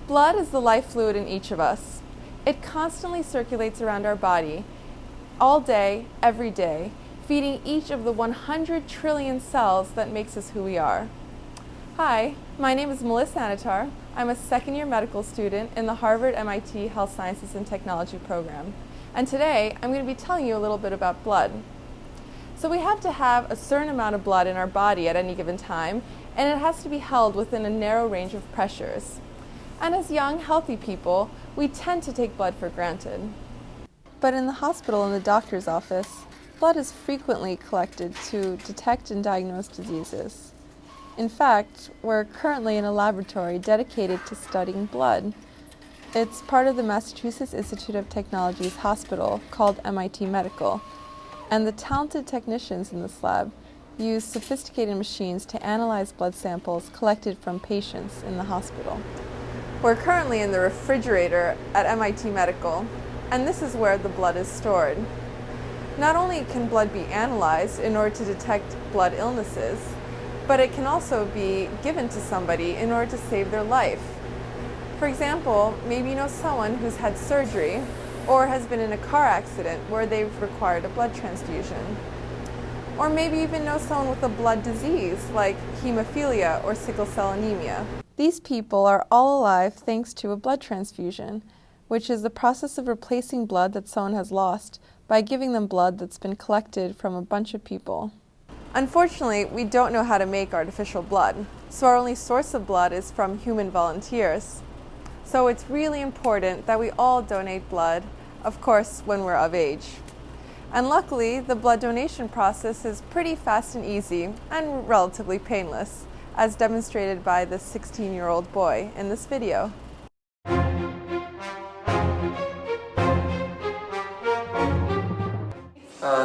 Blood is the life fluid in each of us. It constantly circulates around our body, all day, every day, feeding each of the 100 trillion cells that makes us who we are. Hi, my name is Melissa Anatar. I'm a second-year medical student in the Harvard-MIT Health Sciences and Technology program. And today, I'm going to be telling you a little bit about blood. So we have to have a certain amount of blood in our body at any given time, and it has to be held within a narrow range of pressures. And as young, healthy people, we tend to take blood for granted. But in the hospital and the doctor's office, blood is frequently collected to detect and diagnose diseases. In fact, we're currently in a laboratory dedicated to studying blood. It's part of the Massachusetts Institute of Technology's hospital called MIT Medical, and the talented technicians in this lab use sophisticated machines to analyze blood samples collected from patients in the hospital. We're currently in the refrigerator at MIT Medical, and this is where the blood is stored. Not only can blood be analyzed in order to detect blood illnesses, but it can also be given to somebody in order to save their life. For example, maybe you know someone who's had surgery or has been in a car accident where they've required a blood transfusion. Or maybe even know someone with a blood disease like hemophilia or sickle cell anemia. These people are all alive thanks to a blood transfusion, which is the process of replacing blood that someone has lost by giving them blood that's been collected from a bunch of people. Unfortunately, we don't know how to make artificial blood, so our only source of blood is from human volunteers. So it's really important that we all donate blood, of course, when we're of age. And luckily, the blood donation process is pretty fast and easy and relatively painless, as demonstrated by this 16-year-old boy in this video.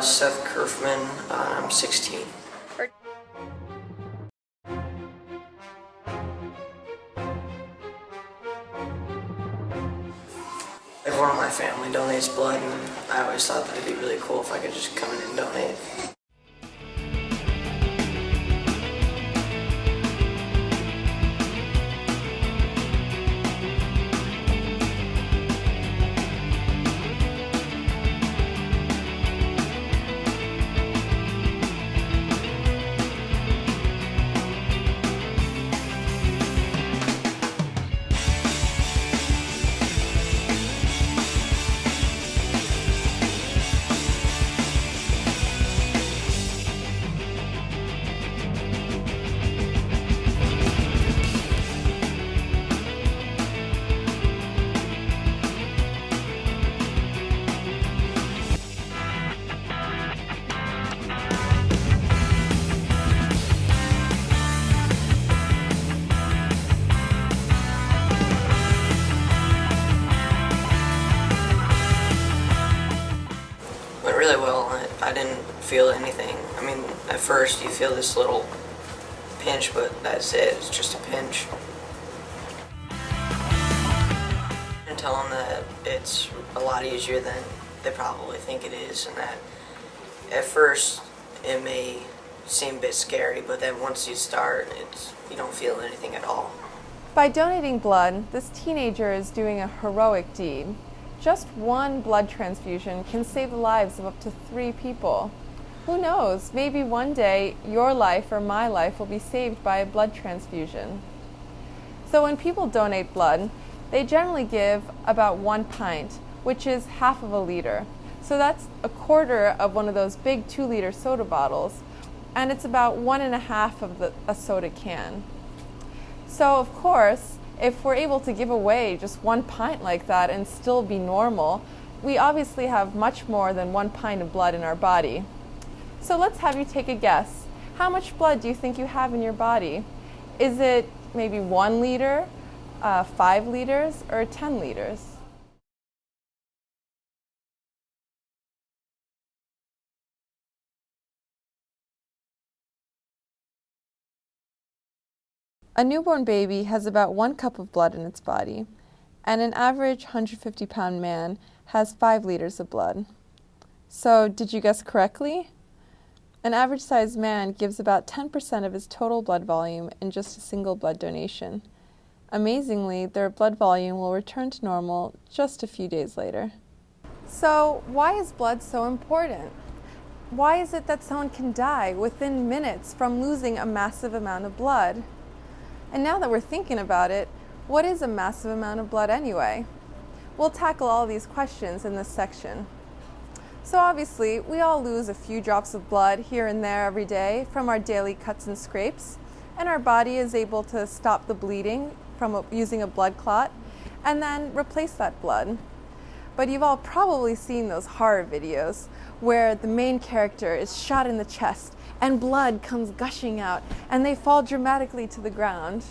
Seth Kerfman, I'm 16. Everyone in my family donates blood, and I always thought that it'd be really cool if I could just come in and donate. Really well. I didn't feel anything. I mean, at first you feel this little pinch, but that's it. It's just a pinch. And tell them that it's a lot easier than they probably think it is, and that at first it may seem a bit scary, but then once you start, you don't feel anything at all. By donating blood, this teenager is doing a heroic deed. Just one blood transfusion can save the lives of up to 3 people. Who knows, maybe one day your life or my life will be saved by a blood transfusion. So when people donate blood, they generally give about 1 pint, which is half of a liter. So that's a quarter of one of those big 2-liter soda bottles, and it's about 1.5 of a soda can. So of course, if we're able to give away just 1 pint like that and still be normal, we obviously have much more than 1 pint of blood in our body. So let's have you take a guess. How much blood do you think you have in your body? Is it maybe 1 liter, 5 liters, or 10 liters? A newborn baby has about 1 cup of blood in its body, and an average 150-pound man has 5 liters of blood. So, did you guess correctly? An average-sized man gives about 10% of his total blood volume in just a single blood donation. Amazingly, their blood volume will return to normal just a few days later. So, why is blood so important? Why is it that someone can die within minutes from losing a massive amount of blood? And now that we're thinking about it, what is a massive amount of blood anyway? We'll tackle all these questions in this section. So obviously, we all lose a few drops of blood here and there every day from our daily cuts and scrapes, and our body is able to stop the bleeding from using a blood clot and then replace that blood. But you've all probably seen those horror videos where the main character is shot in the chest and blood comes gushing out and they fall dramatically to the ground.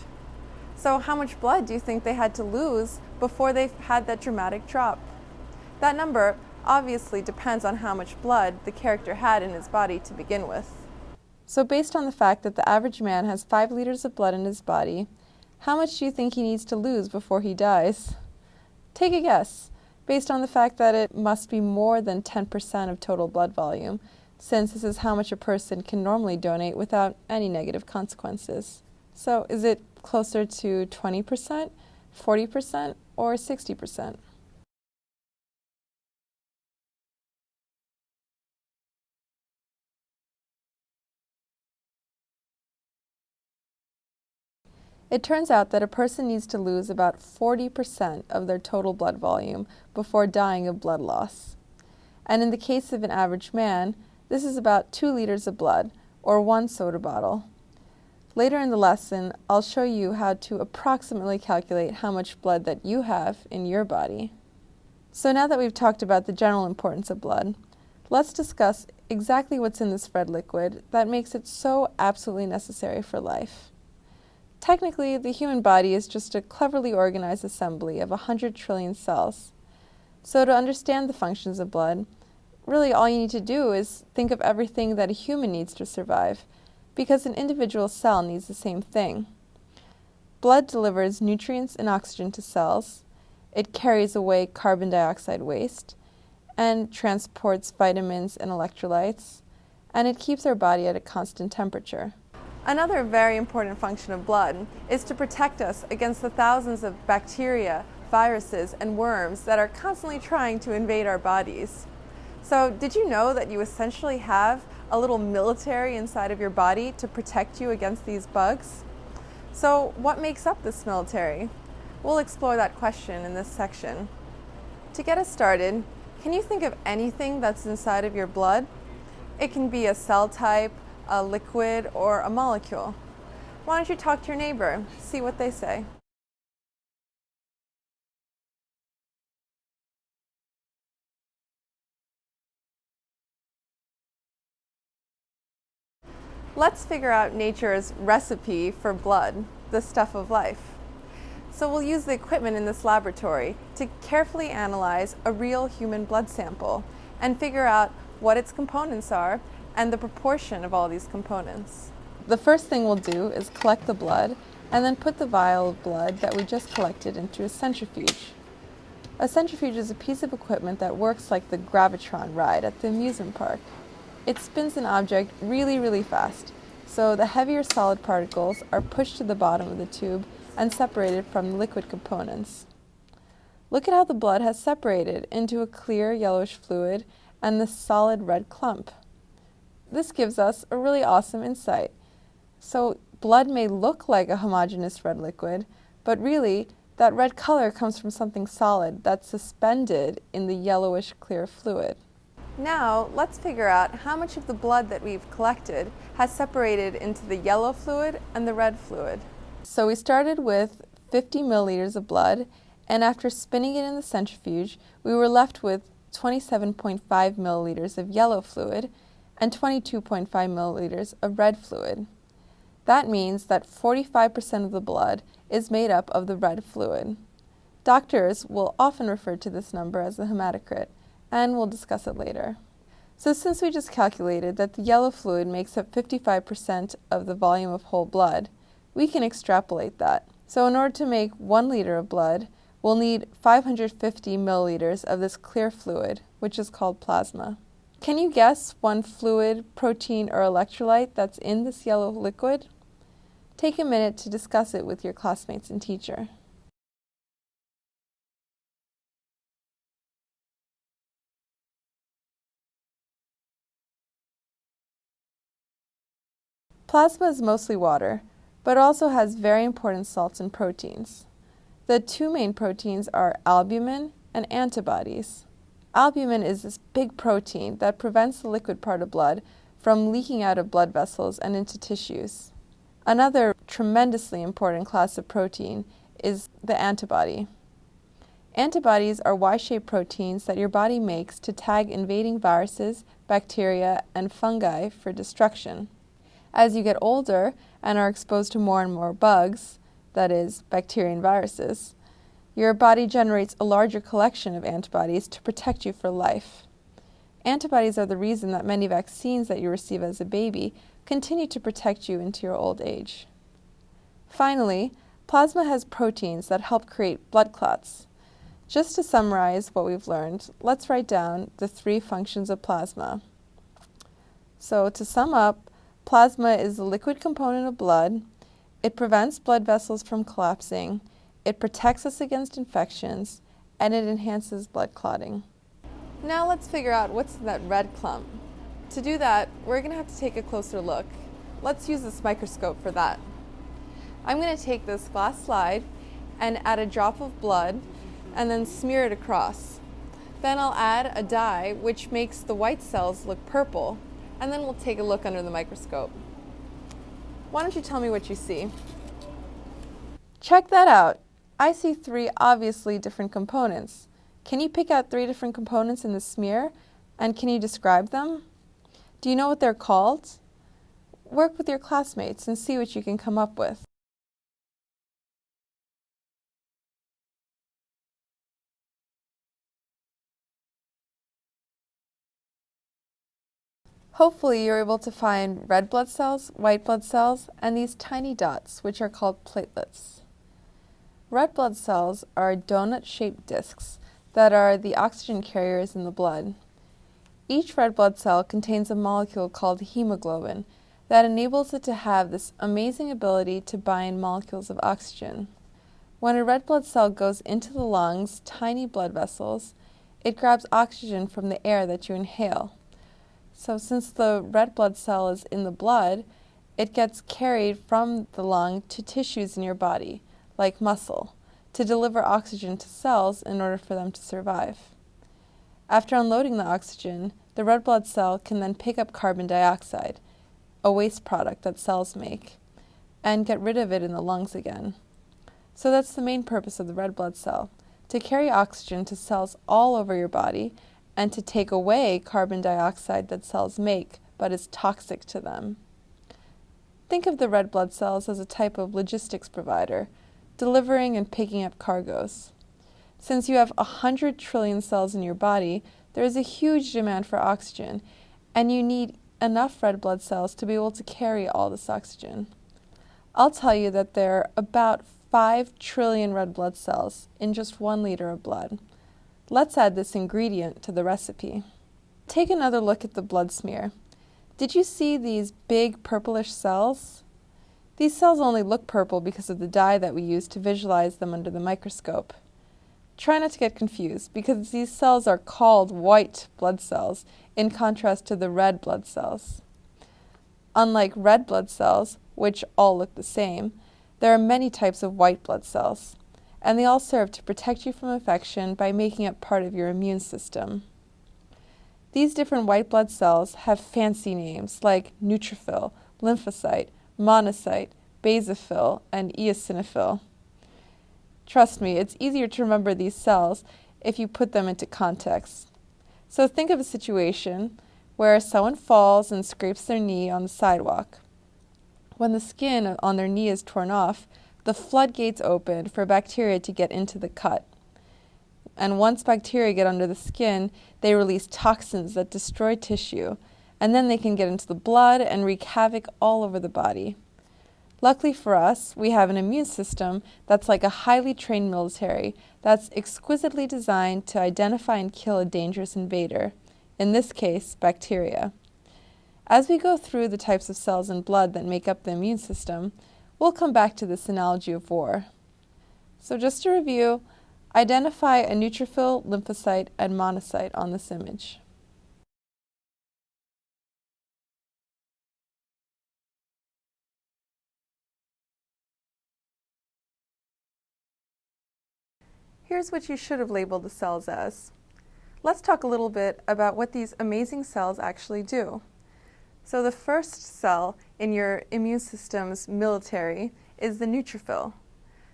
So how much blood do you think they had to lose before they had that dramatic drop? That number obviously depends on how much blood the character had in his body to begin with. So based on the fact that the average man has 5 liters of blood in his body, how much do you think he needs to lose before he dies? Take a guess, based on the fact that it must be more than 10% of total blood volume, since this is how much a person can normally donate without any negative consequences. So is it closer to 20%, 40%, or 60%? It turns out that a person needs to lose about 40% of their total blood volume before dying of blood loss. And in the case of an average man, this is about 2 liters of blood, or 1 soda bottle. Later in the lesson, I'll show you how to approximately calculate how much blood that you have in your body. So now that we've talked about the general importance of blood, let's discuss exactly what's in this red liquid that makes it so absolutely necessary for life. Technically, the human body is just a cleverly organized assembly of 100 trillion cells. So to understand the functions of blood, really all you need to do is think of everything that a human needs to survive, because an individual cell needs the same thing. Blood delivers nutrients and oxygen to cells, it carries away carbon dioxide waste, and transports vitamins and electrolytes, and it keeps our body at a constant temperature. Another very important function of blood is to protect us against the thousands of bacteria, viruses, and worms that are constantly trying to invade our bodies. So, did you know that you essentially have a little military inside of your body to protect you against these bugs? So, what makes up this military? We'll explore that question in this section. To get us started, can you think of anything that's inside of your blood? It can be a cell type, a liquid, or a molecule. Why don't you talk to your neighbor, see what they say. Let's figure out nature's recipe for blood, the stuff of life. So we'll use the equipment in this laboratory to carefully analyze a real human blood sample and figure out what its components are and the proportion of all these components. The first thing we'll do is collect the blood and then put the vial of blood that we just collected into a centrifuge. A centrifuge is a piece of equipment that works like the gravitron ride at the amusement park. It spins an object really, really fast, so the heavier solid particles are pushed to the bottom of the tube and separated from the liquid components. Look at how the blood has separated into a clear yellowish fluid and this solid red clump. This gives us a really awesome insight. So blood may look like a homogeneous red liquid, but really that red color comes from something solid that's suspended in the yellowish clear fluid. Now let's figure out how much of the blood that we've collected has separated into the yellow fluid and the red fluid. So we started with 50 milliliters of blood, and after spinning it in the centrifuge, we were left with 27.5 milliliters of yellow fluid and 22.5 milliliters of red fluid. That means that 45% of the blood is made up of the red fluid. Doctors will often refer to this number as the hematocrit, and we'll discuss it later. So since we just calculated that the yellow fluid makes up 55% of the volume of whole blood, we can extrapolate that. So in order to make 1 liter of blood, we'll need 550 milliliters of this clear fluid, which is called plasma. Can you guess one fluid, protein, or electrolyte that's in this yellow liquid? Take a minute to discuss it with your classmates and teacher. Plasma is mostly water, but also has very important salts and proteins. The two main proteins are albumin and antibodies. Albumin is this big protein that prevents the liquid part of blood from leaking out of blood vessels and into tissues. Another tremendously important class of protein is the antibody. Antibodies are Y-shaped proteins that your body makes to tag invading viruses, bacteria, and fungi for destruction. As you get older and are exposed to more and more bugs, that is, bacteria and viruses, your body generates a larger collection of antibodies to protect you for life. Antibodies are the reason that many vaccines that you receive as a baby continue to protect you into your old age. Finally, plasma has proteins that help create blood clots. Just to summarize what we've learned, let's write down the 3 functions of plasma. So to sum up, plasma is the liquid component of blood. It prevents blood vessels from collapsing. It protects us against infections, and it enhances blood clotting. Now let's figure out what's in that red clump. To do that, we're going to have to take a closer look. Let's use this microscope for that. I'm going to take this glass slide and add a drop of blood and then smear it across. Then I'll add a dye which makes the white cells look purple, and then we'll take a look under the microscope. Why don't you tell me what you see? Check that out. I see 3 obviously different components. Can you pick out 3 different components in the smear, and can you describe them? Do you know what they're called? Work with your classmates and see what you can come up with. Hopefully you're able to find red blood cells, white blood cells, and these tiny dots, which are called platelets. Red blood cells are donut-shaped discs that are the oxygen carriers in the blood. Each red blood cell contains a molecule called hemoglobin that enables it to have this amazing ability to bind molecules of oxygen. When a red blood cell goes into the lungs, tiny blood vessels, it grabs oxygen from the air that you inhale. So since the red blood cell is in the blood, it gets carried from the lung to tissues in your body, like muscle, to deliver oxygen to cells in order for them to survive. After unloading the oxygen, the red blood cell can then pick up carbon dioxide, a waste product that cells make, and get rid of it in the lungs again. So that's the main purpose of the red blood cell, to carry oxygen to cells all over your body and to take away carbon dioxide that cells make but is toxic to them. Think of the red blood cells as a type of logistics provider, delivering and picking up cargoes. Since you have 100 trillion cells in your body, there is a huge demand for oxygen, and you need enough red blood cells to be able to carry all this oxygen. I'll tell you that there are about 5 trillion red blood cells in just 1 liter of blood. Let's add this ingredient to the recipe. Take another look at the blood smear. Did you see these big purplish cells? These cells only look purple because of the dye that we use to visualize them under the microscope. Try not to get confused because these cells are called white blood cells in contrast to the red blood cells. Unlike red blood cells, which all look the same, there are many types of white blood cells, and they all serve to protect you from infection by making up part of your immune system. These different white blood cells have fancy names like neutrophil, lymphocyte, monocyte, basophil, and eosinophil. Trust me, it's easier to remember these cells if you put them into context. So think of a situation where someone falls and scrapes their knee on the sidewalk. When the skin on their knee is torn off, the floodgates open for bacteria to get into the cut. And once bacteria get under the skin, they release toxins that destroy tissue, and then they can get into the blood and wreak havoc all over the body. Luckily for us, we have an immune system that's like a highly trained military that's exquisitely designed to identify and kill a dangerous invader, in this case, bacteria. As we go through the types of cells in blood that make up the immune system, we'll come back to this analogy of war. So just to review, identify a neutrophil, lymphocyte, and monocyte on this image. Here's what you should have labeled the cells as. Let's talk a little bit about what these amazing cells actually do. So the first cell in your immune system's military is the neutrophil.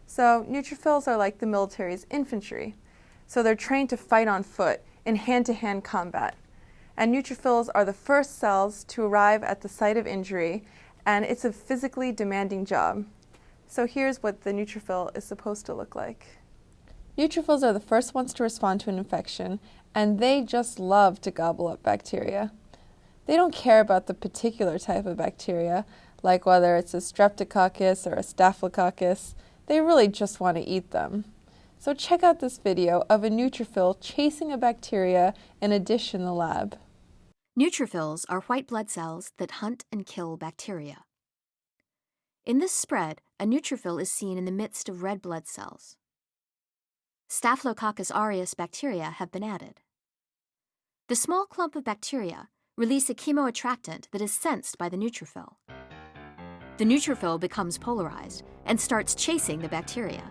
So neutrophils are like the military's infantry. So they're trained to fight on foot in hand-to-hand combat. And neutrophils are the first cells to arrive at the site of injury, and it's a physically demanding job. So here's what the neutrophil is supposed to look like. Neutrophils are the first ones to respond to an infection, and they just love to gobble up bacteria. They don't care about the particular type of bacteria, like whether it's a streptococcus or a staphylococcus. They really just want to eat them. So check out this video of a neutrophil chasing a bacteria in a dish in the lab. Neutrophils are white blood cells that hunt and kill bacteria. In this spread, a neutrophil is seen in the midst of red blood cells. Staphylococcus aureus bacteria have been added. The small clump of bacteria release a chemoattractant that is sensed by the neutrophil. The neutrophil becomes polarized and starts chasing the bacteria.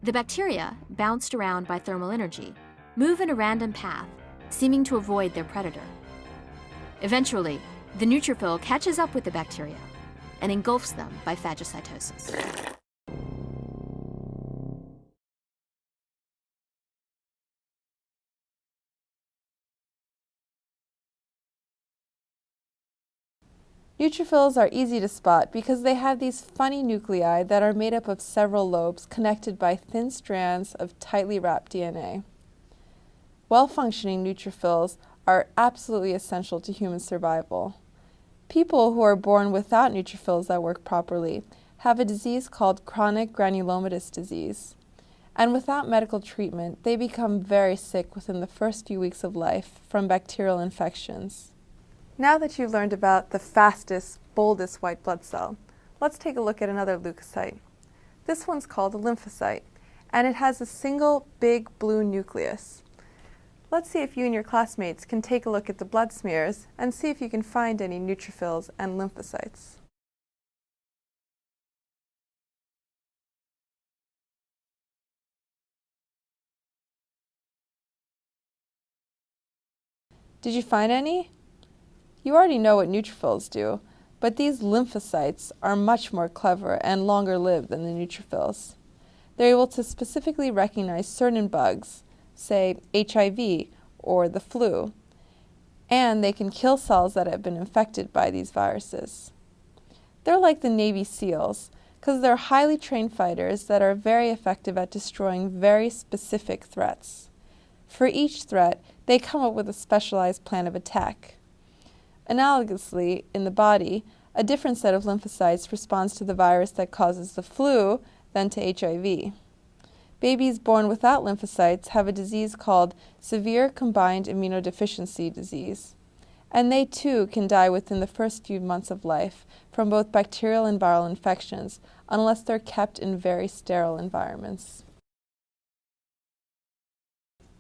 The bacteria, bounced around by thermal energy, move in a random path, seeming to avoid their predator. Eventually, the neutrophil catches up with the bacteria and engulfs them by phagocytosis. Neutrophils are easy to spot because they have these funny nuclei that are made up of several lobes connected by thin strands of tightly wrapped DNA. Well-functioning neutrophils are absolutely essential to human survival. People who are born without neutrophils that work properly have a disease called chronic granulomatous disease. And without medical treatment, they become very sick within the first few weeks of life from bacterial infections. Now that you've learned about the fastest, boldest white blood cell, let's take a look at another leukocyte. This one's called a lymphocyte, and it has a single big blue nucleus. Let's see if you and your classmates can take a look at the blood smears and see if you can find any neutrophils and lymphocytes. Did you find any? You already know what neutrophils do, but these lymphocytes are much more clever and longer-lived than the neutrophils. They're able to specifically recognize certain bugs, say HIV or the flu, and they can kill cells that have been infected by these viruses. They're like the Navy SEALs, because they're highly trained fighters that are very effective at destroying very specific threats. For each threat, they come up with a specialized plan of attack. Analogously, in the body, a different set of lymphocytes responds to the virus that causes the flu than to HIV. Babies born without lymphocytes have a disease called severe combined immunodeficiency disease, and they too can die within the first few months of life from both bacterial and viral infections unless they're kept in very sterile environments.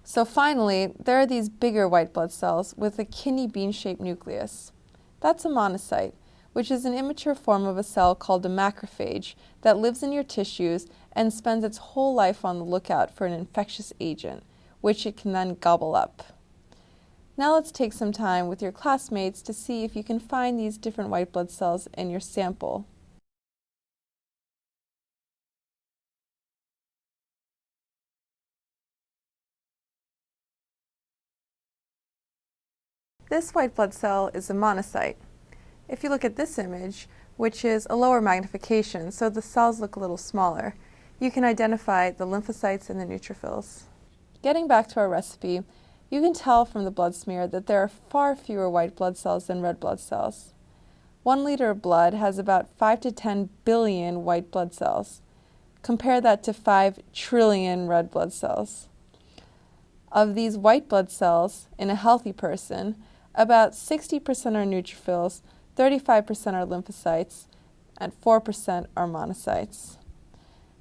So finally, there are these bigger white blood cells with a kidney bean-shaped nucleus. That's a monocyte, which is an immature form of a cell called a macrophage that lives in your tissues and spends its whole life on the lookout for an infectious agent, which it can then gobble up. Now let's take some time with your classmates to see if you can find these different white blood cells in your sample. This white blood cell is a monocyte. If you look at this image, which is a lower magnification, so the cells look a little smaller, you can identify the lymphocytes and the neutrophils. Getting back to our recipe, you can tell from the blood smear that there are far fewer white blood cells than red blood cells. 1 liter of blood has about 5 to 10 billion white blood cells. Compare that to 5 trillion red blood cells. Of these white blood cells in a healthy person, about 60% are neutrophils, 35% are lymphocytes, and 4% are monocytes.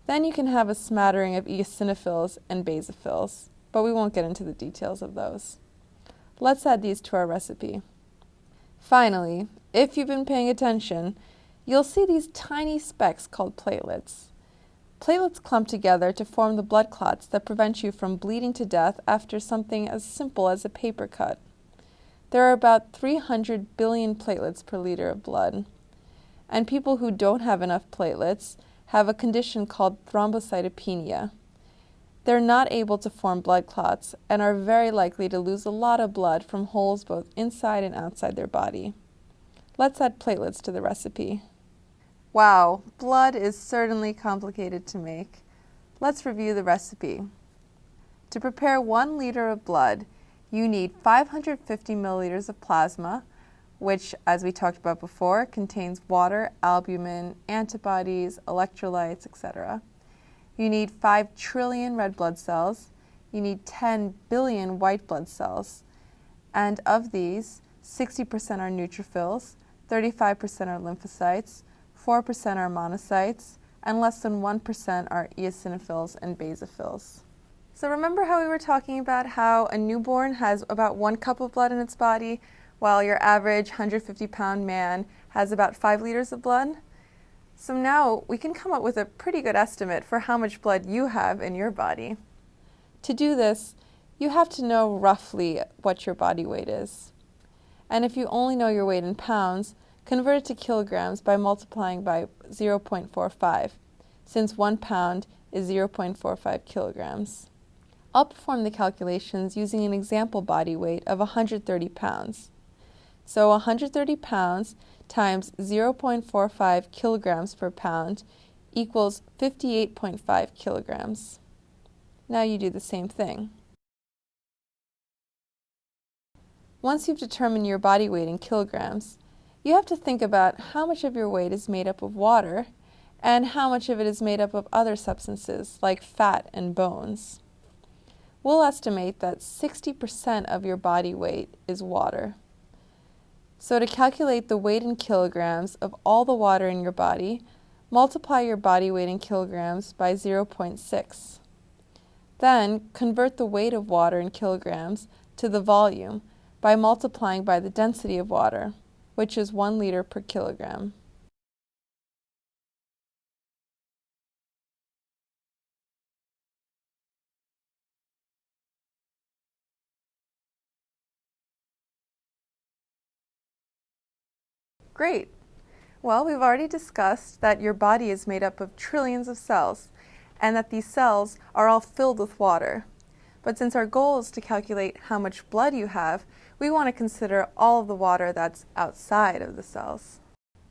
Then you can have a smattering of eosinophils and basophils, but we won't get into the details of those. Let's add these to our recipe. Finally, if you've been paying attention, you'll see these tiny specks called platelets. Platelets clump together to form the blood clots that prevent you from bleeding to death after something as simple as a paper cut. There are about 300 billion platelets per liter of blood. And people who don't have enough platelets have a condition called thrombocytopenia. They're not able to form blood clots and are very likely to lose a lot of blood from holes both inside and outside their body. Let's add platelets to the recipe. Wow, blood is certainly complicated to make. Let's review the recipe. To prepare 1 liter of blood, you need 550 milliliters of plasma, which, as we talked about before, contains water, albumin, antibodies, electrolytes, etc. You need 5 trillion red blood cells. You need 10 billion white blood cells. And of these, 60% are neutrophils, 35% are lymphocytes, 4% are monocytes, and less than 1% are eosinophils and basophils. So remember how we were talking about how a newborn has about 1 cup of blood in its body, while your average 150-pound man has about 5 liters of blood? So now we can come up with a pretty good estimate for how much blood you have in your body. To do this, you have to know roughly what your body weight is. And if you only know your weight in pounds, convert it to kilograms by multiplying by 0.45, since 1 pound is 0.45 kilograms. I'll perform the calculations using an example body weight of 130 pounds. So 130 pounds times 0.45 kilograms per pound equals 58.5 kilograms. Now you do the same thing. Once you've determined your body weight in kilograms, you have to think about how much of your weight is made up of water and how much of it is made up of other substances like fat and bones. We'll estimate that 60% of your body weight is water. So to calculate the weight in kilograms of all the water in your body, multiply your body weight in kilograms by 0.6. Then convert the weight of water in kilograms to the volume by multiplying by the density of water, which is 1 liter per kilogram. Great. Well, we've already discussed that your body is made up of trillions of cells, and that these cells are all filled with water. But since our goal is to calculate how much blood you have, we want to consider all of the water that's outside of the cells.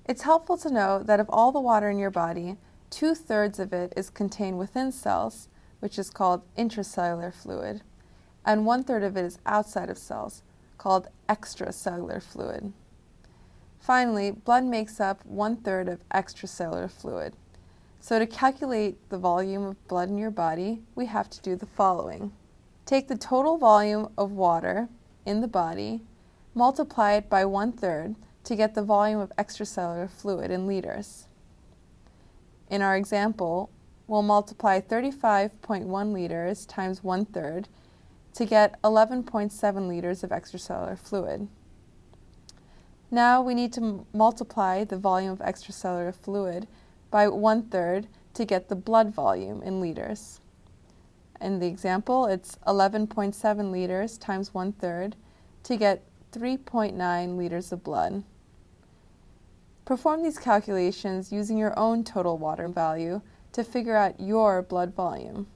It's helpful to know that of all the water in your body, 2/3 of it is contained within cells, which is called intracellular fluid, and 1/3 of it is outside of cells, called extracellular fluid. Finally, blood makes up 1/3 of extracellular fluid. So to calculate the volume of blood in your body, we have to do the following. Take the total volume of water in the body, multiply it by 1/3 to get the volume of extracellular fluid in liters. In our example, we'll multiply 35.1 liters times 1/3 to get 11.7 liters of extracellular fluid. Now we need to multiply the volume of extracellular fluid by 1/3 to get the blood volume in liters. In the example, it's 11.7 liters times 1/3 to get 3.9 liters of blood. Perform these calculations using your own total water value to figure out your blood volume.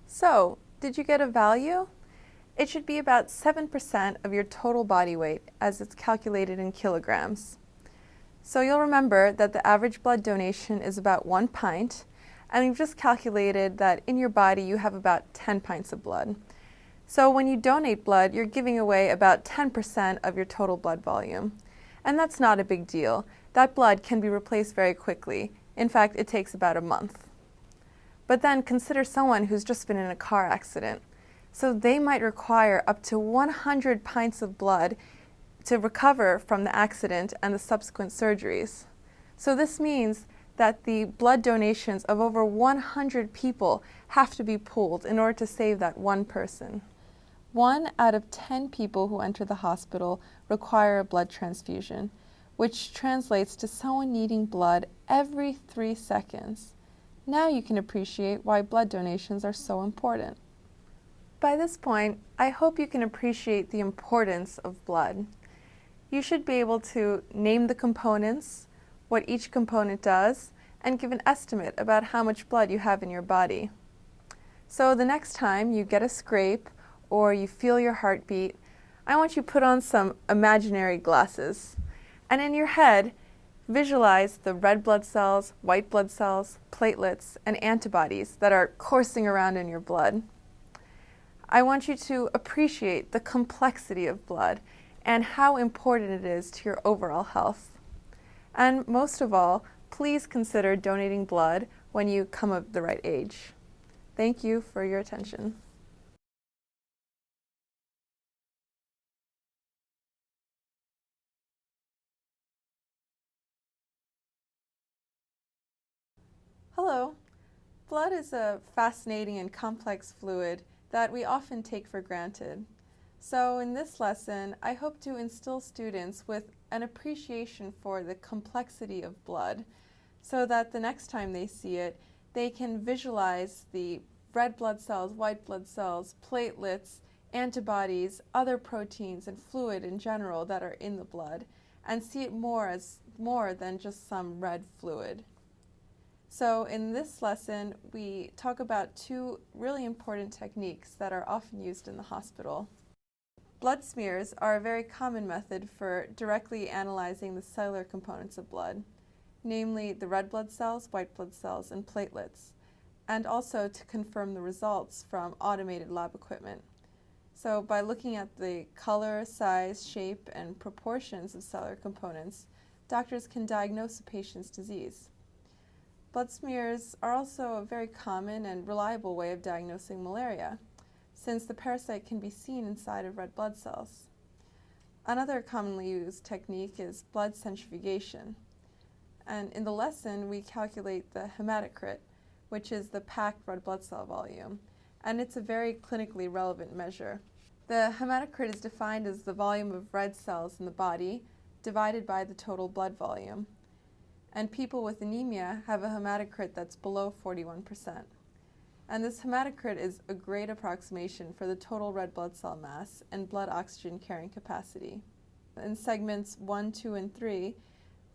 So, did you get a value? It should be about 7% of your total body weight as it's calculated in kilograms. So you'll remember that the average blood donation is about 1 pint, and we've just calculated that in your body you have about 10 pints of blood. So when you donate blood, you're giving away about 10% of your total blood volume. And that's not a big deal. That blood can be replaced very quickly. In fact, it takes about a month. But then consider someone who's just been in a car accident. So they might require up to 100 pints of blood to recover from the accident and the subsequent surgeries. So this means that the blood donations of over 100 people have to be pooled in order to save that one person. 1 out of 10 people who enter the hospital require a blood transfusion, which translates to someone needing blood every 3 seconds. Now you can appreciate why blood donations are so important. By this point, I hope you can appreciate the importance of blood. You should be able to name the components, what each component does, and give an estimate about how much blood you have in your body. So the next time you get a scrape or you feel your heartbeat, I want you to put on some imaginary glasses. And in your head, visualize the red blood cells, white blood cells, platelets, and antibodies that are coursing around in your blood. I want you to appreciate the complexity of blood and how important it is to your overall health. And most of all, please consider donating blood when you come of the right age. Thank you for your attention. Hello. Blood is a fascinating and complex fluid that we often take for granted. So in this lesson, I hope to instill students with an appreciation for the complexity of blood so that the next time they see it, they can visualize the red blood cells, white blood cells, platelets, antibodies, other proteins, and fluid in general that are in the blood, and see it more as more than just some red fluid. So in this lesson, we talk about 2 really important techniques that are often used in the hospital. Blood smears are a very common method for directly analyzing the cellular components of blood, namely the red blood cells, white blood cells, and platelets, and also to confirm the results from automated lab equipment. So by looking at the color, size, shape, and proportions of cellular components, doctors can diagnose a patient's disease. Blood smears are also a very common and reliable way of diagnosing malaria, since the parasite can be seen inside of red blood cells. Another commonly used technique is blood centrifugation. And in the lesson, we calculate the hematocrit, which is the packed red blood cell volume, and it's a very clinically relevant measure. The hematocrit is defined as the volume of red cells in the body divided by the total blood volume. And people with anemia have a hematocrit that's below 41%. And this hematocrit is a great approximation for the total red blood cell mass and blood oxygen carrying capacity. In segments 1, 2, and 3,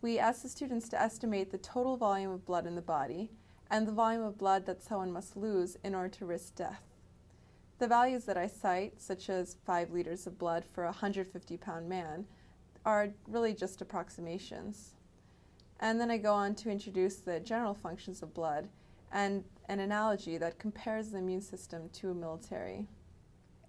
we ask the students to estimate the total volume of blood in the body and the volume of blood that someone must lose in order to risk death. The values that I cite, such as 5 liters of blood for a 150-pound man, are really just approximations. And then I go on to introduce the general functions of blood and an analogy that compares the immune system to a military.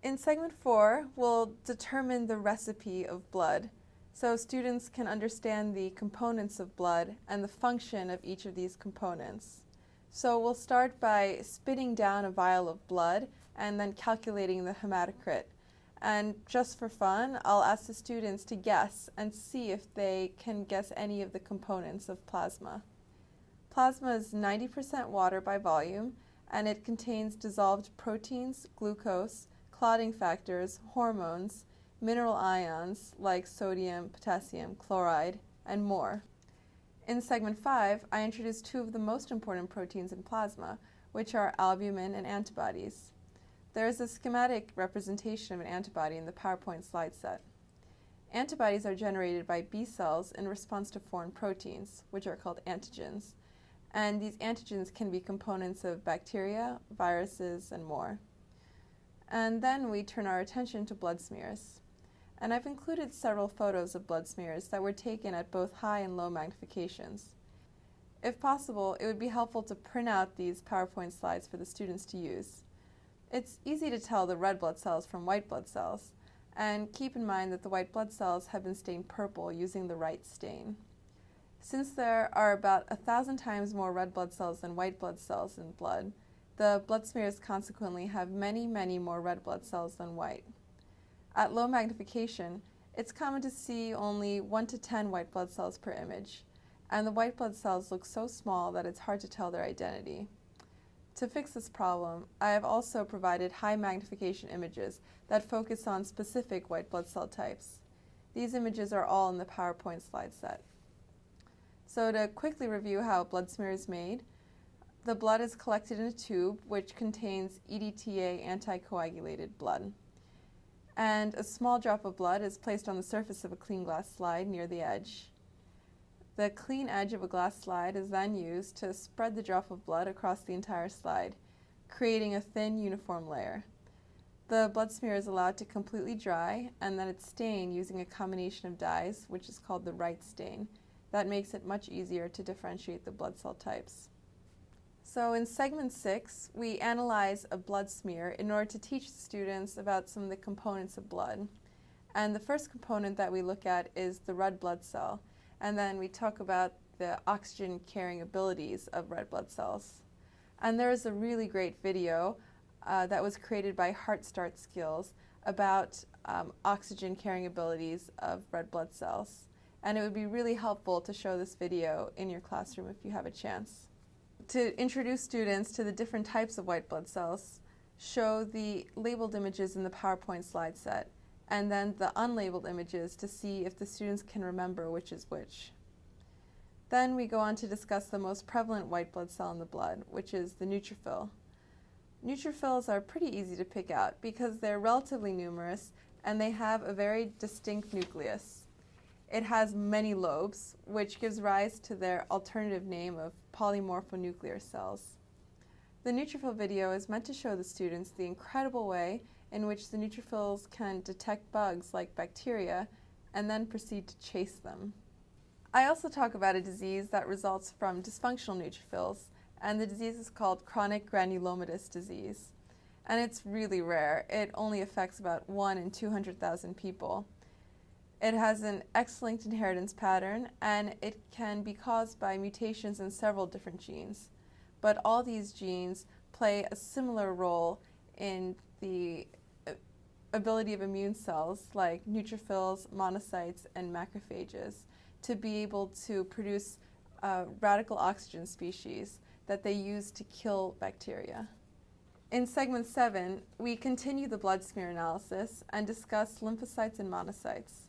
In segment 4, we'll determine the recipe of blood, so students can understand the components of blood and the function of each of these components. So we'll start by spitting down a vial of blood and then calculating the hematocrit. And just for fun, I'll ask the students to guess and see if they can guess any of the components of plasma. Plasma is 90% water by volume, and it contains dissolved proteins, glucose, clotting factors, hormones, mineral ions like sodium, potassium, chloride, and more. In segment 5, I introduce 2 of the most important proteins in plasma, which are albumin and antibodies. There is a schematic representation of an antibody in the PowerPoint slide set. Antibodies are generated by B cells in response to foreign proteins, which are called antigens. And these antigens can be components of bacteria, viruses, and more. And then we turn our attention to blood smears. And I've included several photos of blood smears that were taken at both high and low magnifications. If possible, it would be helpful to print out these PowerPoint slides for the students to use. It's easy to tell the red blood cells from white blood cells, and keep in mind that the white blood cells have been stained purple using the right stain. Since there are about 1,000 times more red blood cells than white blood cells in blood, the blood smears consequently have many, many more red blood cells than white. At low magnification, it's common to see only 1 to 10 white blood cells per image, and the white blood cells look so small that it's hard to tell their identity. To fix this problem, I have also provided high magnification images that focus on specific white blood cell types. These images are all in the PowerPoint slide set. So to quickly review how a blood smear is made, the blood is collected in a tube which contains EDTA anticoagulated blood. And a small drop of blood is placed on the surface of a clean glass slide near the edge. The clean edge of a glass slide is then used to spread the drop of blood across the entire slide, creating a thin, uniform layer. The blood smear is allowed to completely dry, and then it's stained using a combination of dyes, which is called the Wright stain. That makes it much easier to differentiate the blood cell types. So in segment 6, we analyze a blood smear in order to teach the students about some of the components of blood. And the first component that we look at is the red blood cell. And then we talk about the oxygen-carrying abilities of red blood cells. And there is a really great video that was created by Heart Start Skills about oxygen-carrying abilities of red blood cells. And it would be really helpful to show this video in your classroom if you have a chance. To introduce students to the different types of white blood cells, show the labeled images in the PowerPoint slide set, and then the unlabeled images to see if the students can remember which is which. Then we go on to discuss the most prevalent white blood cell in the blood, which is the neutrophil. Neutrophils are pretty easy to pick out because they're relatively numerous and they have a very distinct nucleus. It has many lobes, which gives rise to their alternative name of polymorphonuclear cells. The neutrophil video is meant to show the students the incredible way in which the neutrophils can detect bugs like bacteria and then proceed to chase them. I also talk about a disease that results from dysfunctional neutrophils, and the disease is called chronic granulomatous disease. And it's really rare. It only affects about 1 in 200,000 people. It has an X-linked inheritance pattern, and it can be caused by mutations in several different genes. But all these genes play a similar role in the ability of immune cells like neutrophils, monocytes, and macrophages to be able to produce radical oxygen species that they use to kill bacteria. In segment 7, we continue the blood smear analysis and discuss lymphocytes and monocytes.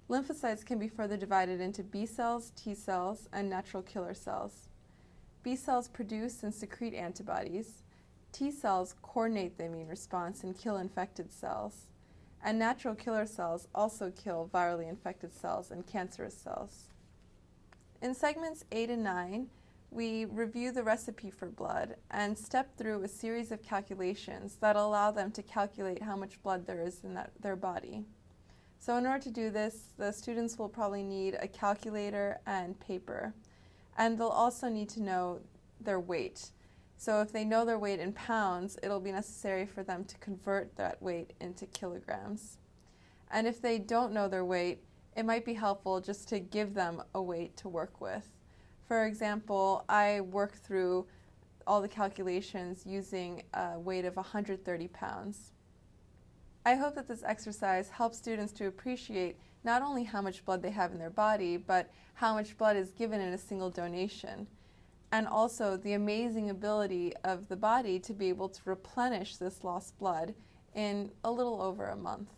Lymphocytes can be further divided into B cells, T cells, and natural killer cells. B cells produce and secrete antibodies. T cells coordinate the immune response and kill infected cells. And natural killer cells also kill virally infected cells and cancerous cells. In segments 8 and 9, we review the recipe for blood and step through a series of calculations that allow them to calculate how much blood there is in their body. So in order to do this, the students will probably need a calculator and paper. And they'll also need to know their weight. So if they know their weight in pounds, it'll be necessary for them to convert that weight into kilograms. And if they don't know their weight, it might be helpful just to give them a weight to work with. For example, I work through all the calculations using a weight of 130 pounds. I hope that this exercise helps students to appreciate not only how much blood they have in their body, but how much blood is given in a single donation, and also the amazing ability of the body to be able to replenish this lost blood in a little over a month.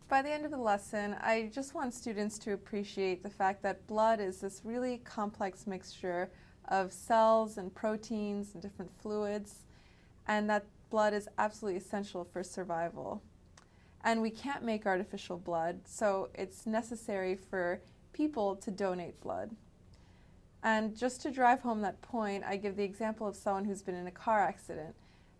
By the end of the lesson, I just want students to appreciate the fact that blood is this really complex mixture of cells and proteins and different fluids, and that blood is absolutely essential for survival. And we can't make artificial blood, so it's necessary for people to donate blood. And just to drive home that point, I give the example of someone who's been in a car accident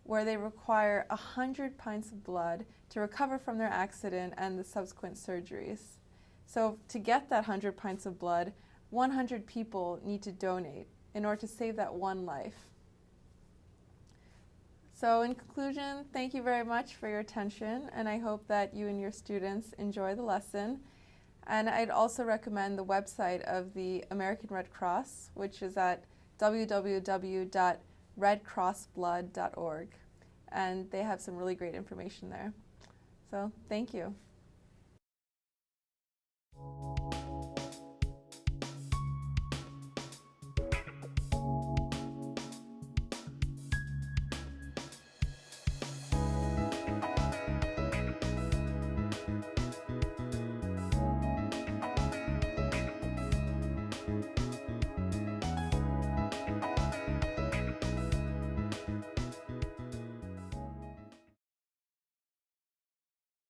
where they require 100 pints of blood to recover from their accident and the subsequent surgeries. So to get that 100 pints of blood, 100 people need to donate in order to save that one life. So in conclusion, thank you very much for your attention, and I hope that you and your students enjoy the lesson. And I'd also recommend the website of the American Red Cross, which is at www.redcrossblood.org. And they have some really great information there. So thank you.